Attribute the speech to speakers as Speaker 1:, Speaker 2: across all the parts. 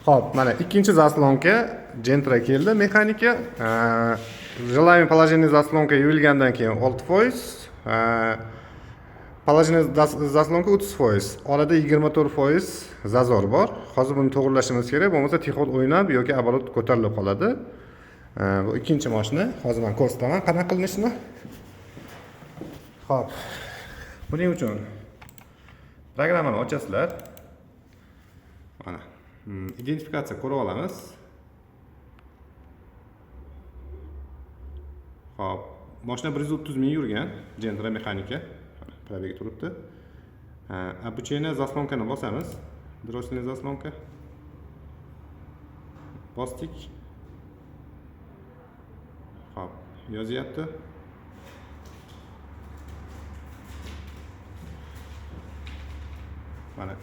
Speaker 1: Xo'p, mana ikkinchi zaslonka Gentra keldi mexanika. Желаемый положение zaslonka yuvilgandan keyin 6%, положение zaslonka 30%, orada 24% zazor bor. Hozir buni to'g'rilashimiz kerak, bo'lmasa tixot o'ynab yoki оборот ko'tarilib qoladi. Bu ikkinchi mashina. Hozir men ko'rsataman qanaqa qilinishini. Xo'p. Buning uchun programmani ochasizlar. Mana identifikatsiya ko'rib olamiz. Xo'p, mashina 130 ming yurgan, Gentra mexanika. Probega turibdi. Обучение zaslonkani bosamiz. Drosselniy zaslonka. Bosdik. Xo'p, yozyapti. Mana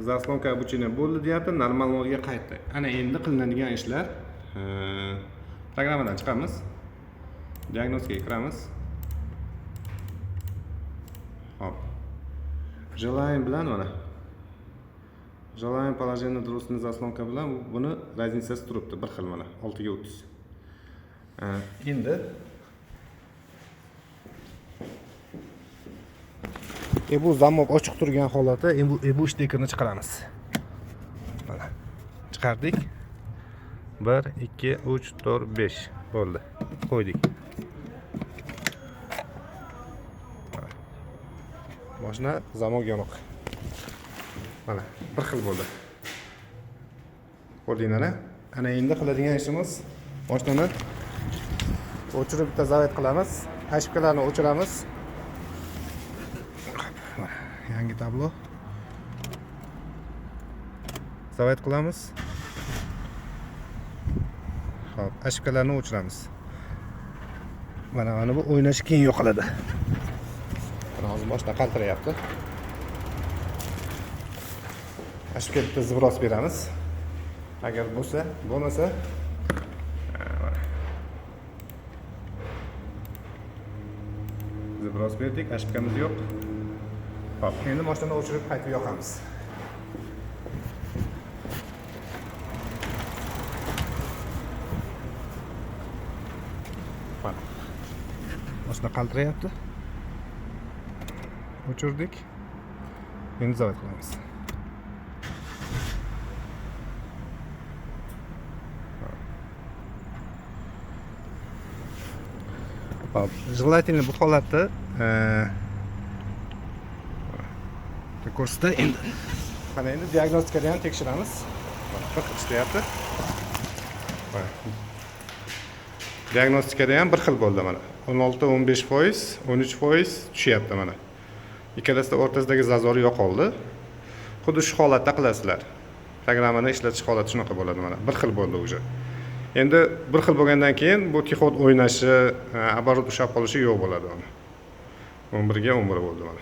Speaker 1: zaslonka обучение bo'ldi deyapti, normal modga qaytdi. Ana endi qilinadigan ishlar. Programmadan chiqamiz. Diagnostikaga kiramiz. Hop. Желаем bilan mana. Желаем положение drosselniy zaslonka bilan buni razницasi turibdi, bir xil mana 6 ga 30. Endi bu zamok ochiq turgan holatda bu shtekini chiqaramiz. Mana. Chiqardik. 1 2 3 4 5 bo'ldi. Qo'ydik. Mashina zamok yonoq. Mana, bir xil bo'ldi. Ko'rdinglar-a? Ana endi qiladigan ishimiz mashinani o'chirib bitta zavat qilamiz. Ashkalarni o'chiramiz. Yangi tablo. Zavat qilamiz. Xo'p, ashkalarni o'chiramiz. Mana bu o'ynash keyin yo'qoladi. Hozir boshda qaltirayapti. Ashka bitta zibros beramiz. Agar bo'lsa, bo'lmasa zibros berdik, ashkamiz yo'q. Xo'p, endi mashinani o'chirib qaytib yoqamiz. Mana. Mashina qaltirayapti. O'chirdik. Endi zavat qilamiz. Hop, желательно bu holatda ko'rsatda endi. Mana endi diagnostikani ham tekshiramiz. Bir xil ishlayapti. Diagnostikada ham bir xil bo'ldi mana. 16-15%, 13% tushyapti mana. Ikkalasida o'rtasidagi zazor yo'qoldi. Xuddi shu holatda qilasizlar. Programmani ishlatish holati shunaqa bo'ladi mana. Bir xil bo'ldi уже. Endi bir xil bo'lgandan keyin bu tixot o'ynashi, оборот ushlab qolishi yo'q bo'ladi uni. 11 ga 11 bo'ldi mana.